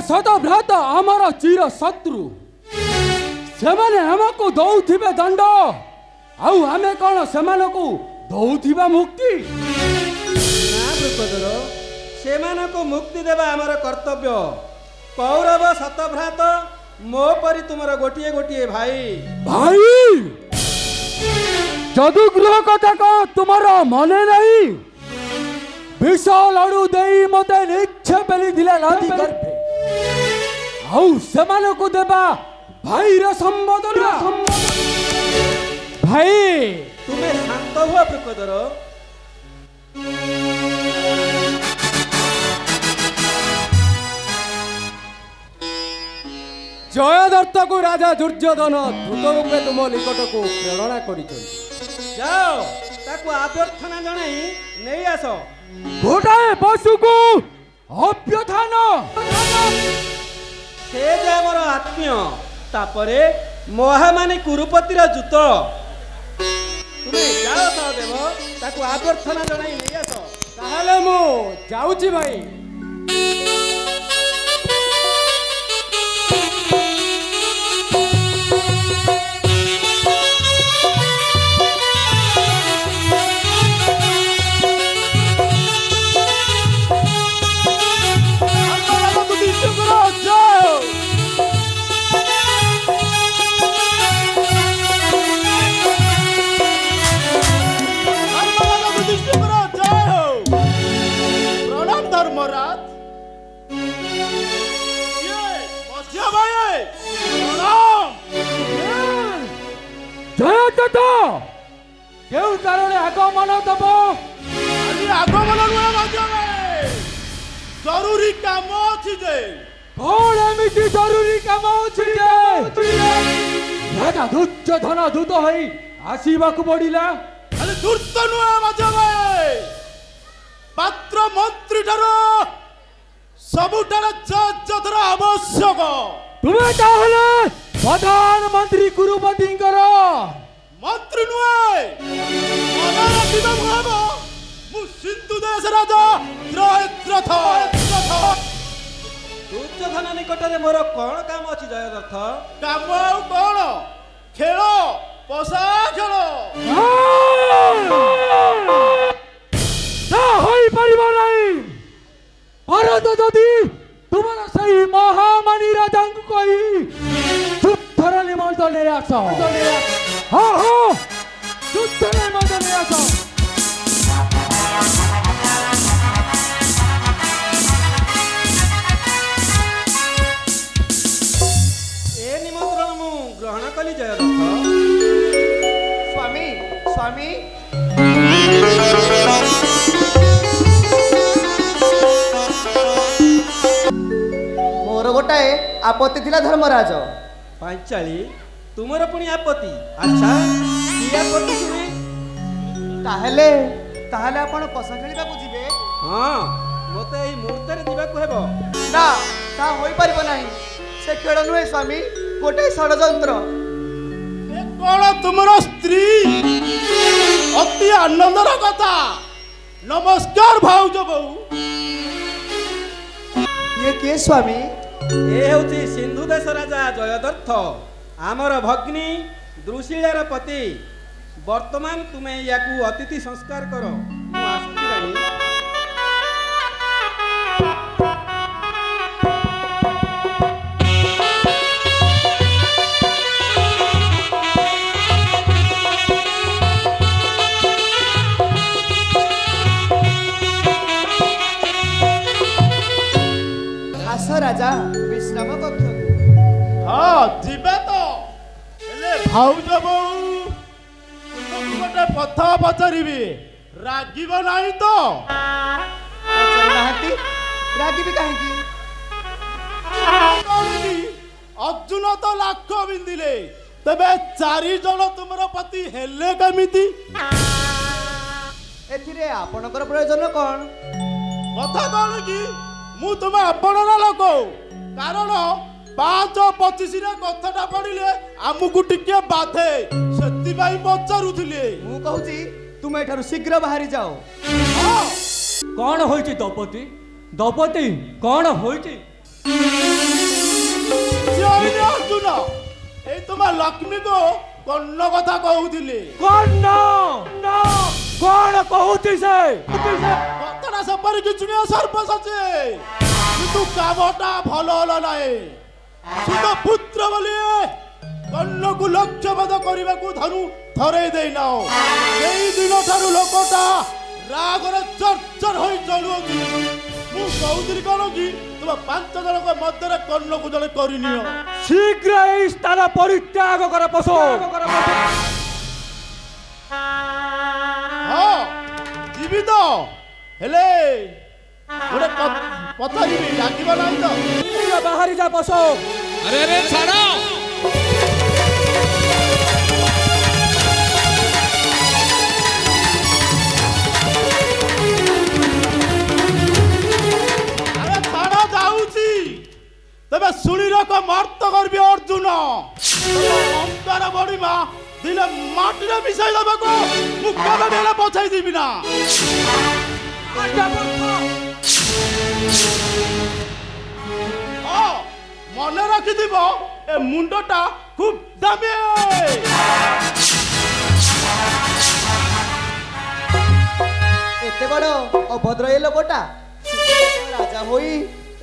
शतभ्राता आमर चिर शत्रु सेमाने हमको दौथिबे दंड आउ हमें कौन सेमानकु दौथिबा मुक्ति ना द्रुपदर सेमानकु मुक्ति देवा आमर कर्तव्य। कौरव शतभ्रात मो परी तुमर गोटिए गोटिए भाई भाई जदुगृह कथा को तुम्हारा मने नहीं विष लड़ू दे मते निच्छे पेली दिला लादी गर्भे आउ सेमानकु देबा भाई रे संबोधन भाई तुम्हें शांत हुआ द्रुपदर। जयदत्त को राजा दुर्योधन दूत रूपे तुम निकट को प्रेरणा कर जाओ ताको अभ्यर्थना जणाई नहीं आस गोटाए पशु को अभ्यर्थन से जे हमर आत्मीय तापरे महामानी कुरुपतिर जूत तुमे जाओ सहदेव ताको अभ्यर्थना जणाई नहीं आस। ताहले मु जाउची भाई। केउ कारण आगमन दब आगमन जरूरी काम अछि जे कौन एमिति जरूरी काम अछि जे राजा दुर्योधन दूत हई आसीबाकू पड़िला। अरे दुर्त नुआ मजवे पात्र मंत्री ठरो सबुठार जजर आवश्यक तुमे ताहले प्रधानमंत्री गुरुपतिंकर मंत्री नुए मनारथित मुहाबो मु सिंधु देश राजा त्रयत्रथ दुर्योधन निकटरे मोर कोन काम अछि जयदत्त? काम आउ कोन खेल पसा खेल ना होई परिबो नहीं भारत जदि तुमरा सही महामानी राजा को कही युद्धर निमंत्रण ले आस। हाँ हाँ युद्धर निमंत्रण ले आस। ए निमंत्रण मु ग्रहण कली जयदत्त। स्वामी स्वामी मोर गोटाए आपत्ति थिला धर्मराज। पांचाली तुमर पुणी आपत्ति? अच्छा की आपत्ति तुमे? ताहले ताहले आपण पसा खेलिबा को जिवे? हाँ मते एई मुहूर्त रे दिबा को हेबो ना ता होई परिबो नाही से खेल नुहे स्वामी गोटे षडयंत्र। ए कोन तुमरो स्त्री अति आनंदर कथा। नमस्कार भाउज बहू। ये के स्वामी? ए होची सिंधु देश राजा जयदत्त आमर भग्नी द्रुशिलार पति। वर्तमान तुमे याकू अतिथि संस्कार करो मु आसुची रानी। आस राजा विश्राम कक्ष। हाँ जीवे तो हेले भाउज बहू गोटे कथा पचारिबी रागिब नाही तो? पचारि रागिबी काहेकि? अर्जुन तो लाख बिंदिले तबे चारि जण तुमर पति हेले केमिति? एथिरे आपणकर प्रयोजन कोन? कथा कोन कि मु तुम आपणर लोक कारण 5:25 रे कथाटा पड़िले आमुकु टिके बाधे सेति भाई पचारुथिले। मु कहूची तुम एठारु शीघ्र बाहरी जाओ। कौन होइची द्रौपदी? द्रौपदी कौन होइची? କହିଲି ଅର୍ଜୁନ ଏଇ ତୁମ ଲକ୍ଷ୍ମୀକୁ କର୍ଣ୍ଣ କଥା କହୁଥିଲି। କର୍ଣ୍ଣ କଣ କହୁଛି ସେ? କଥାଟା ସେପରି କିଛି ନୁହେଁ ସର୍ବସଚି, କିନ୍ତୁ କାମଟା ଭଲ ହେଲା ନାହିଁ। ସୁଧ ପୁତ୍ର ବୋଲି କର୍ଣ୍ଣକୁ ଲକ୍ଷ୍ୟଭେଦ କରିବାକୁ ଧନୁ ଧରେଇ ଦେଇନାଅ। ସେଇ ଦିନ ଠାରୁ ଲୋକଟା ରାଗରେ ଚର୍ଚର ହୋଇ ଚଳୁଅଛି। ମୁଁ କହୁଥିଲି କଣ କି ତୁମ 5 ଜଣଙ୍କ ମଧ୍ୟରେ କର୍ଣ୍ଣକୁ ଜଣେ କରିନିଅ। ଶୀଘ୍ର ଏହି ସ୍ଥାନ ପରିତ୍ୟାଗ କର ପଶୁ। ହଁ ଯିବି ତ, ହେଲେ ଗୋଟେ ପଚାରିବି, ଡାକିବ ନାହିଁ ତ? ବାହାରି ଯା ପଶୁ। अरे छाड़ो আরে ছাড়া যাଉଛି তবে শুনি রক মর্ত করবি অর্জুন। অঙ্কার বড়িমা দিলে মাটিরে মিশাই দেবাকু মু কেবে বেলে পছাই দিবি না। মনে রাখিদিব এ মুন্ডটা খুব দামি। এতে বড় অভদ্র এ লোকটা রাজা হই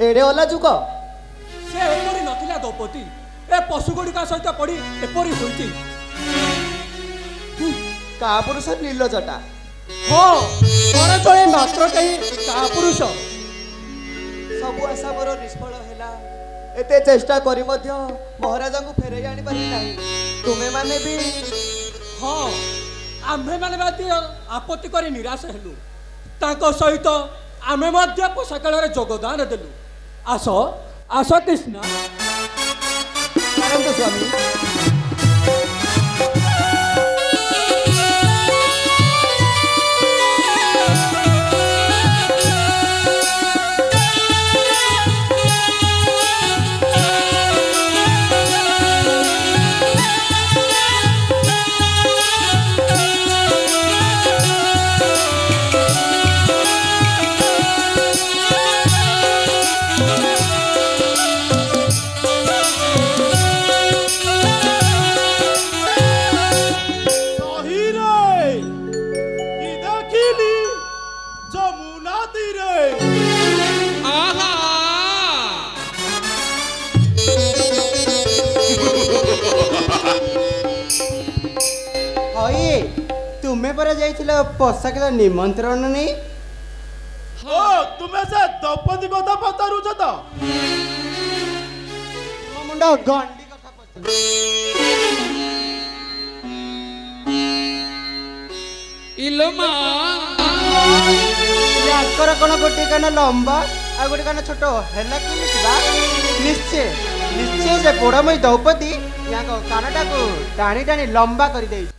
এড়ে অলা যুগ। ସେ ଏପରି ନଥିଲା ଦ୍ରୌପଦୀ, ଏ ପଶୁ ଗୁଡ଼ିକ ସହିତ ପଡ଼ି ଏପରି ହୋଇଛି। କାପୁରୁଷ ନିର୍ଲଜଟା। ହଁ କଣ ଚଳେ ମାତ୍ର କେହି କାପୁରୁଷ। ସବୁ ଆଶା ମୋର ନିଷ୍ଫଳ ହେଲା। ଏତେ ଚେଷ୍ଟା କରି ମଧ୍ୟ ମହାରାଜାଙ୍କୁ ଫେରାଇ ଆଣିପାରିଲି ନାହିଁ। ତୁମେମାନେ ବି ହଁ ଆମ୍ଭେମାନେ ମଧ୍ୟ ଆପତ୍ତି କରି ନିରାଶ ହେଲୁ। ତାଙ୍କ ସହିତ ଆମେ ମଧ୍ୟ ପୋଷାକଳରେ ଯୋଗଦାନ ଦେଲୁ। ଆସ ଆସ କୃଷ୍ଣ। ପାରନ୍ତୁ ସ୍ୱାମୀ। ତୁମେ ପରା ଯାଇଥିଲ ପୋଷାକର ନିମନ୍ତ୍ରଣ ନେଇ। ଓ ତୁମେ ସେ ଦ୍ରୌପଦୀ କଥା ପଚାରୁଛ ତ? ମୋ ମୁଣ୍ଡ ଗଣ୍ଡି କଥା ପଚାରୁ। इलोमा ୟାଙ୍କର କ'ଣ ଗୋଟିଏ କାନ ଲମ୍ବା ଆଉ ଗୋଟେ କାନ ଛୋଟ ହେଲା କେମିତି ବା? ନିଶ୍ଚୟ ନିଶ୍ଚୟ ସେ ପୋଡ଼ମୟୀ ଦ୍ରୌପଦୀ ୟାଙ୍କ କାନଟାକୁ ଟାଣି ଟାଣି ଲମ୍ବା କରିଦେଇଛି।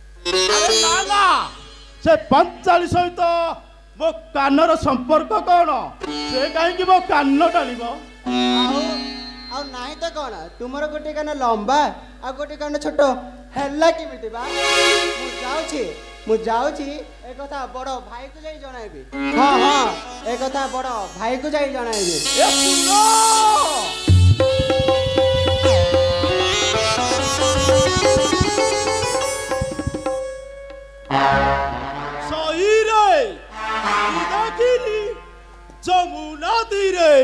ଆରେ ନା ନା, ସେ ପାଞ୍ଚାଳି ସହିତ ମୋ କାନର ସମ୍ପର୍କ କ'ଣ? ସେ କାହିଁକି ମୋ କାନ ଟାଣିବ? ଆଉ ନାହିଁ ତ କ'ଣ, ତୁମର ଗୋଟିଏ କାନ ଲମ୍ବା ଆଉ ଗୋଟିଏ କାନ ଛୋଟ ହେଲା କେମିତି ବା? ମୁଁ ଯାଉଛି ଏ କଥା ବଡ଼ ଭାଇକୁ ଯାଇ ଜଣାଇବି। ହଁ ହଁ ଏ କଥା ବଡ଼ ଭାଇକୁ ଯାଇ ଜଣାଇବି। ସହିରେ ଦେଖିଲି ଯମୁନା ତୀରେ